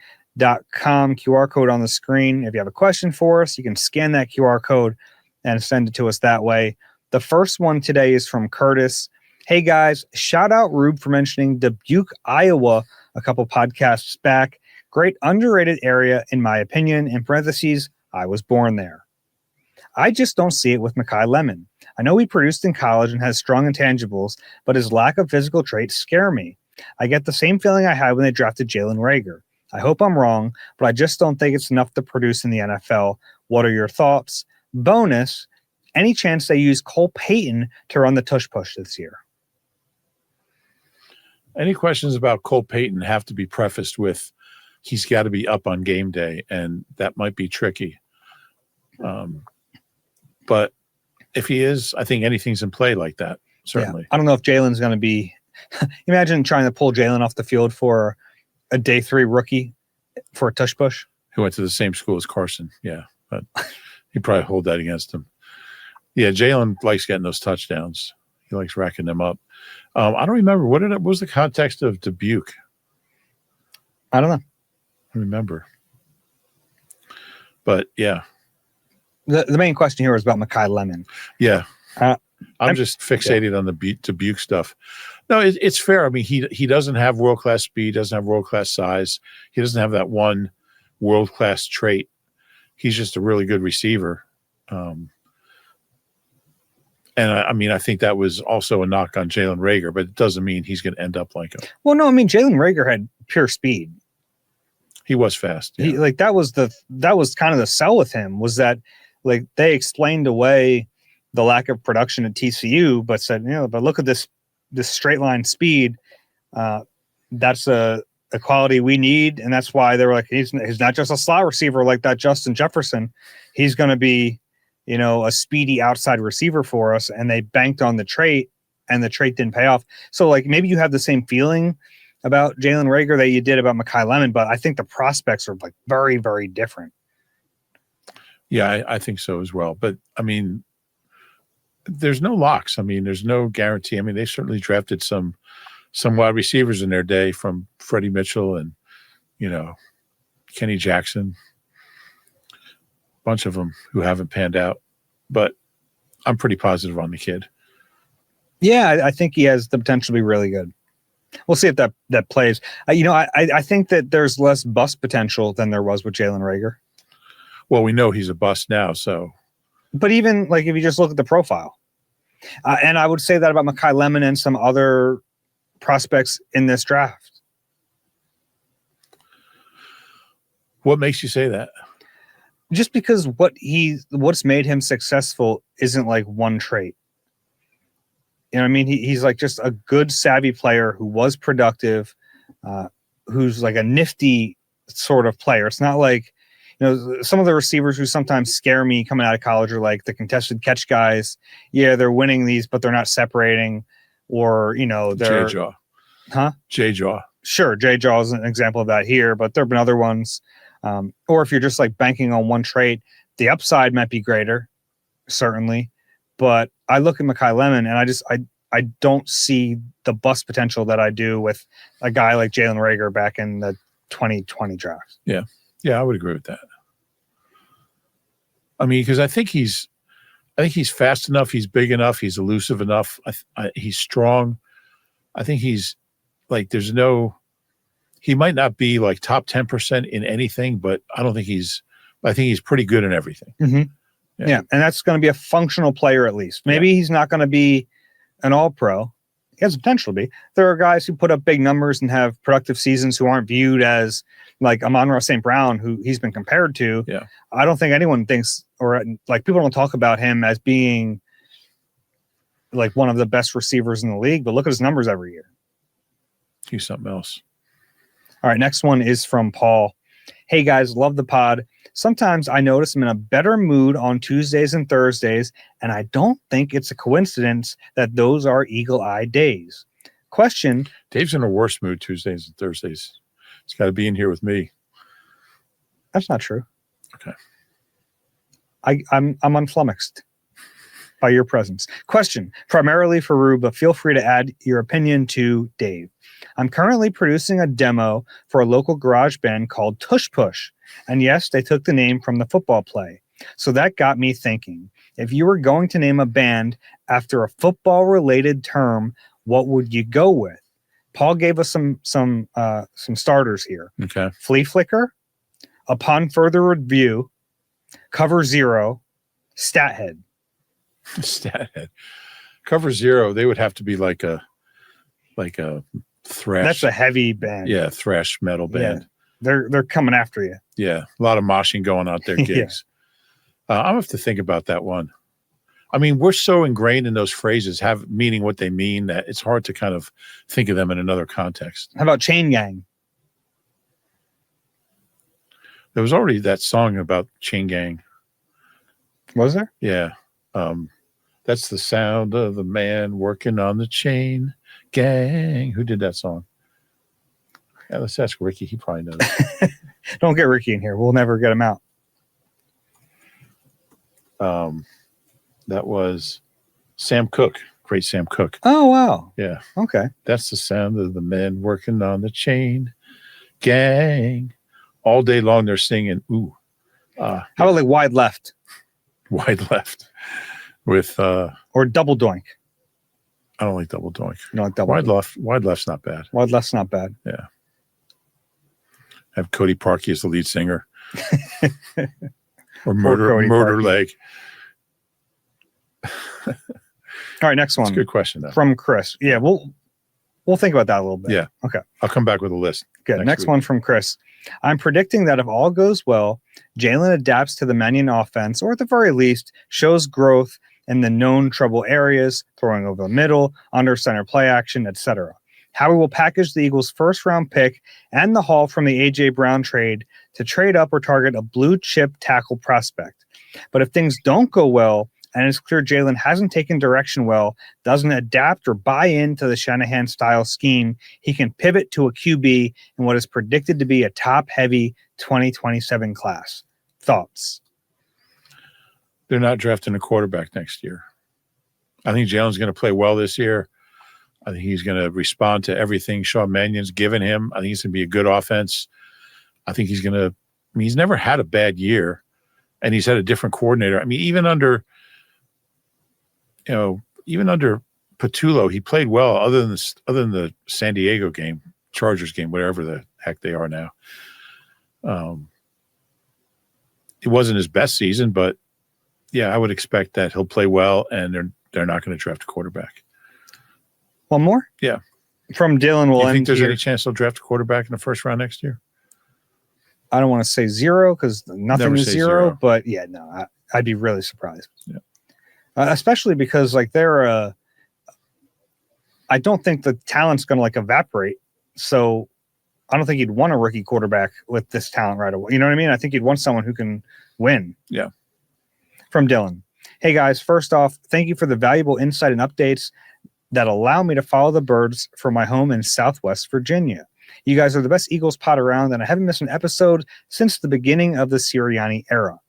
QR code on the screen. If you have a question for us, you can scan that QR code and send it to us that way. The first one today is from Curtis. Hey guys, shout out Rube for mentioning Dubuque, Iowa a couple podcasts back. Great underrated area in my opinion. In parentheses, I was born there. I just don't see it with Mekhi Lemon. I know he produced in college and has strong intangibles, but his lack of physical traits scare me. I get the same feeling I had when they drafted Jalen Reagor. I hope I'm wrong, but I just don't think it's enough to produce in the NFL. What are your thoughts? Bonus, any chance they use Cole Payton to run the tush push this year? Any questions about Cole Payton have to be prefaced with he's got to be up on game day, and that might be tricky. But if he is, I think anything's in play like that, certainly. Yeah. I don't know if Jalen's going to be – imagine trying to pull Jalen off the field for a day 3 rookie for a tush push. Who went to the same school as Carson, yeah. But he'd probably hold that against him. Yeah, Jalen likes getting those touchdowns. He likes racking them up. I don't remember. What was the context of Dubuque? I don't know. I remember. But, yeah. The main question here is about Mekhi Lemon. Yeah. I'm just fixated on the Dubuque stuff. No, it's fair. I mean, he doesn't have world-class speed, doesn't have world-class size. He doesn't have that one world-class trait. He's just a really good receiver. And I mean, I think that was also a knock on Jalen Reagor, but it doesn't mean he's going to end up like him. Well, no, I mean, Jalen Reagor had pure speed. He was fast. Yeah. That was kind of the sell with him, was that like they explained away the lack of production at TCU, but said, but look at this straight line speed. That's a quality we need. And that's why they were like, he's not just a slot receiver like that Justin Jefferson. He's going to be, a speedy outside receiver for us. And they banked on the trait, and the trait didn't pay off. So like maybe you have the same feeling about Jalen Reagor that you did about Mekhi Lemon, but I think the prospects are like very, very different. Yeah, I think so as well. But I mean, there's no locks. I mean, there's no guarantee. I mean, they certainly drafted some wide receivers in their day, from Freddie Mitchell and, Kenny Jackson, a bunch of them who haven't panned out. But I'm pretty positive on the kid. Yeah, I think he has the potential to be really good. We'll see if that plays. I think that there's less bust potential than there was with Jalen Reagor. Well, we know he's a bust now, so. But even like if you just look at the profile, and I would say that about Mekhi Lemon and some other prospects in this draft. What makes you say that? Just because what's made him successful isn't like one trait. I mean, he's like just a good, savvy player who was productive, who's like a nifty sort of player. It's not like, some of the receivers who sometimes scare me coming out of college are like the contested catch guys. Yeah, they're winning these, but they're not separating. Or, they're J-Jaw. Huh? J-Jaw. Sure, J-Jaw is an example of that here, but there have been other ones. Or if you're just like banking on one trait, the upside might be greater, certainly. But I look at Mekhi Lemon and I don't see the bust potential that I do with a guy like Jalen Reagor back in the 2020 draft. Yeah. Yeah, I would agree with that. I mean, because I think he's fast enough. He's big enough. He's elusive enough. He's strong. I think he's like, he might not be like top 10% in anything, but I think he's pretty good in everything. Mm-hmm. Yeah. And that's going to be a functional player at least. Maybe he's not going to be an all-pro. He has the potential to be. There are guys who put up big numbers and have productive seasons who aren't viewed as, like Amon-Ra St. Brown, who he's been compared to. Yeah. I don't think anyone thinks, or like people don't talk about him as being like one of the best receivers in the league, but look at his numbers every year. He's something else. All right, next one is from Paul. Hey guys, love the pod. Sometimes I notice I'm in a better mood on Tuesdays and Thursdays, and I don't think it's a coincidence that those are eagle-eye days. Question. Dave's in a worse mood Tuesdays and Thursdays. He's got to be in here with me. That's not true. Okay. I'm unflummoxed by your presence. Question, primarily for Rube, but feel free to add your opinion to Dave. I'm currently producing a demo for a local garage band called Tush Push. And yes, they took the name from the football play. So that got me thinking, if you were going to name a band after a football-related term, what would you go with? Paul gave us some starters here. Okay. Flea Flicker, Upon Further Review, Cover Zero, Stathead. Stathead. Cover Zero, they would have to be like a thrash. That's a heavy band. Yeah, thrash metal band. Yeah. They're coming after you. Yeah, a lot of moshing going out there gigs. I'll have to think about that one. I mean, we're so ingrained in those phrases, have meaning what they mean, that it's hard to kind of think of them in another context. How about Chain Gang? There was already that song about Chain Gang. Was there? Yeah. That's the sound of the man working on the chain gang. Who did that song? Yeah, let's ask Ricky. He probably knows. Don't get Ricky in here. We'll never get him out. That was Sam Cooke. Great Sam Cooke. Oh, wow. Yeah. Okay. That's the sound of the men working on the chain gang. All day long they're singing, ooh. How about like Wide Left? Wide Left. With or Double Doink. I don't like Double Doink. No, like Double Wide Doink. Left. Wide Left's not bad. Wide Left's not bad. Yeah. Have Cody Parkey as the lead singer. Or Murder Leg. All right, next one. That's a good question, though. From Chris. Yeah, we'll think about that a little bit. Yeah. Okay. I'll come back with a list. Good. Next one from Chris. I'm predicting that if all goes well, Jalen adapts to the Mannion offense, or at the very least, shows growth in the known trouble areas, throwing over the middle, under center play action, etc. Howie will package the Eagles' first-round pick and the haul from the A.J. Brown trade to trade up or target a blue-chip tackle prospect. But if things don't go well, and it's clear Jalen hasn't taken direction well, doesn't adapt or buy into the Shanahan-style scheme, he can pivot to a QB in what is predicted to be a top-heavy 2027 class. Thoughts? They're not drafting a quarterback next year. I think Jalen's going to play well this year. I think he's going to respond to everything Sean Mannion's given him. I think he's going to be a good offense. I think he's going to – I mean, he's never had a bad year, and he's had a different coordinator. I mean, even under Patullo, he played well other than the San Diego game, Chargers game, whatever the heck they are now. It wasn't his best season, but, yeah, I would expect that he'll play well, and they're not going to draft a quarterback. One more? Yeah. From Dylan, Do you think there's any chance they'll draft a quarterback in the first round next year? I don't want to say zero because nothing Never is say zero, but yeah, no, I'd be really surprised. Yeah. Especially because like I don't think the talent's going to like evaporate. So I don't think he'd want a rookie quarterback with this talent right away. You know what I mean? I think he'd want someone who can win. Yeah. From Dylan. Hey guys, first off, thank you for the valuable insight and updates that allow me to follow the birds from my home in Southwest Virginia. You guys are the best Eagles pod around, and I haven't missed an episode since the beginning of the Sirianni era.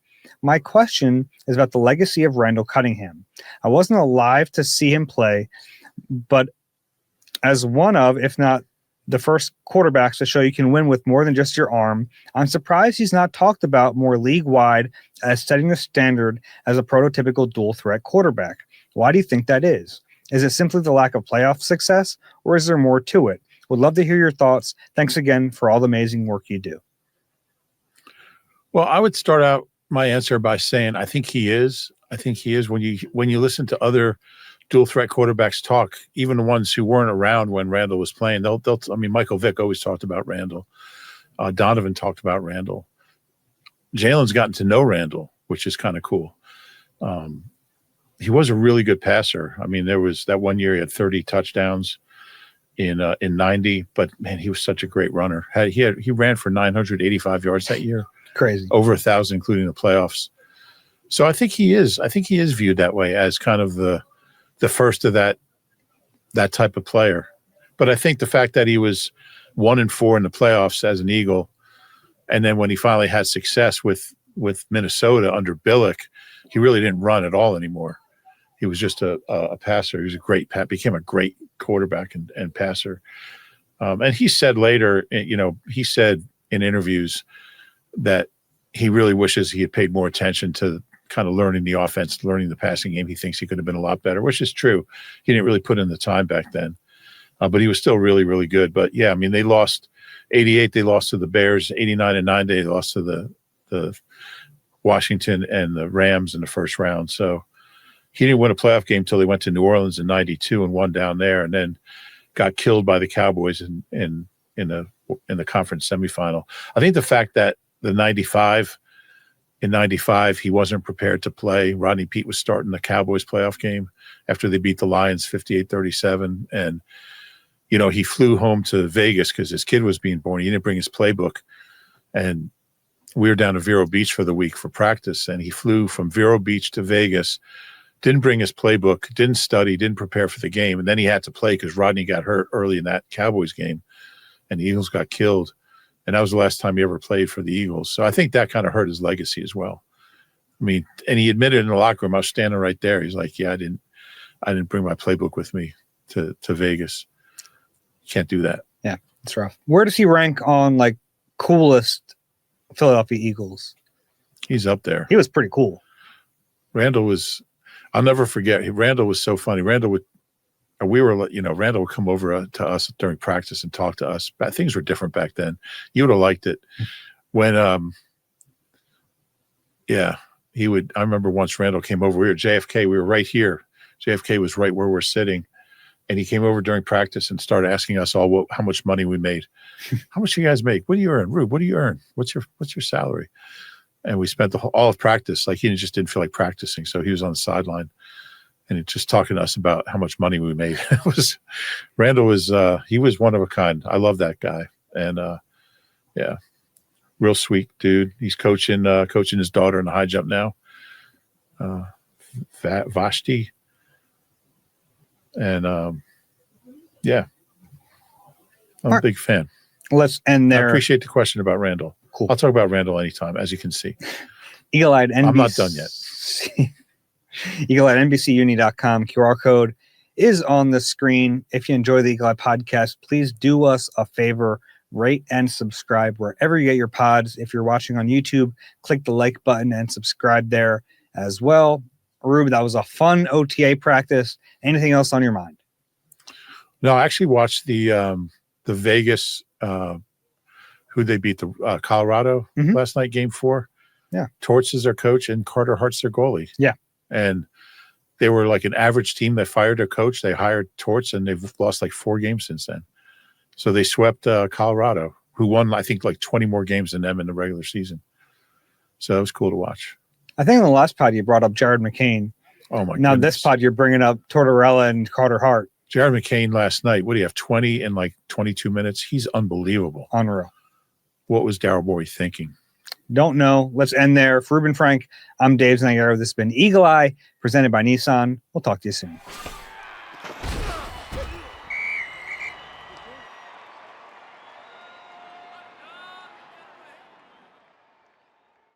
My question is about the legacy of Randall Cunningham. I wasn't alive to see him play, but as one of, if not the first quarterbacks to show you can win with more than just your arm, I'm surprised he's not talked about more league-wide as setting the standard as a prototypical dual-threat quarterback. Why do you think that is? Is it simply the lack of playoff success, or is there more to it? Would love to hear your thoughts. Thanks again for all the amazing work you do. Well, I would start out my answer by saying I think he is. I think he is. When you listen to other dual threat quarterbacks talk, even the ones who weren't around when Randall was playing, they'll I mean, Michael Vick always talked about Randall. Donovan talked about Randall. Jalen's gotten to know Randall, which is kind of cool. He was a really good passer. I mean, there was that one year he had 30 touchdowns in 90, but man, he was such a great runner. He ran for 985 yards that year. Crazy. Over 1,000, including the playoffs. So I think he is viewed that way as kind of the first of that type of player. But I think the fact that he was 1-4 in the playoffs as an Eagle, and then when he finally had success with Minnesota under Billick, he really didn't run at all anymore. He was just a passer. He was became a great quarterback and passer. And he said later, he said in interviews that he really wishes he had paid more attention to kind of learning the offense, learning the passing game. He thinks he could have been a lot better, which is true. He didn't really put in the time back then, but he was still really, really good. But yeah, I mean, they lost 88. They lost to the Bears. 89 and 90. They lost to the Washington and the Rams in the first round. So he didn't win a playoff game until they went to New Orleans in 92 and won down there, and then got killed by the Cowboys in the conference semifinal. I think the fact that in 95, he wasn't prepared to play. Rodney Peete was starting the Cowboys playoff game after they beat the Lions 58-37. And, he flew home to Vegas because his kid was being born. He didn't bring his playbook. And we were down to Vero Beach for the week for practice. And he flew from Vero Beach to Vegas, didn't bring his playbook, didn't study, didn't prepare for the game. And then he had to play because Rodney got hurt early in that Cowboys game. And the Eagles got killed. And that was the last time he ever played for the Eagles. So I think that kind of hurt his legacy as well. I mean, and he admitted in the locker room, I was standing right there. He's like, yeah, I didn't bring my playbook with me to Vegas. Can't do that. Yeah, it's rough. Where does he rank on like coolest Philadelphia Eagles? He's up there. He was pretty cool. Randall was, I'll never forget. Randall was so funny. Randall would come over to us during practice and talk to us. But things were different back then. You would have liked it when, he would. I remember once Randall came over. We were at JFK. We were right here. JFK was right where we're sitting, and he came over during practice and started asking us all how much money we made. How much do you guys make? What do you earn, Rube? What do you earn? What's your salary? And we spent all of practice like he just didn't feel like practicing, so he was on the sideline. And it's just talking to us about how much money we made. Randall was he was one of a kind. I love that guy. And real sweet dude. He's coaching his daughter in the high jump now. Vashti. And I'm a big fan. Let's end there. I appreciate the question about Randall. Cool. I'll talk about Randall anytime, as you can see. Eagle-eyed NBC. I'm not done yet. Eagle at NBCUni.com. QR code is on the screen. If you enjoy the Eagle Eye podcast, please do us a favor, rate and subscribe wherever you get your pods. If you're watching on YouTube, click the like button and subscribe there as well. Rube, that was a fun OTA practice. Anything else on your mind? No, I actually watched the Vegas, who they beat, the Colorado last night, game 4. Yeah. Torts is their coach and Carter Hart's their goalie. Yeah. And they were like an average team that fired their coach. They hired Torts, and they've lost like 4 games since then. So they swept Colorado, who won, I think, like 20 more games than them in the regular season. So it was cool to watch. I think in the last pod you brought up Jared McCain. Oh, my God. Now this pod you're bringing up Tortorella and Carter Hart. Jared McCain last night, what do you have, 20 in like 22 minutes? He's unbelievable. Unreal. What was Daryl Morey thinking? Don't know. Let's end there. For Reuben Frank, I'm Dave Zangaro. This has been Eagle Eye, presented by Nissan. We'll talk to you soon.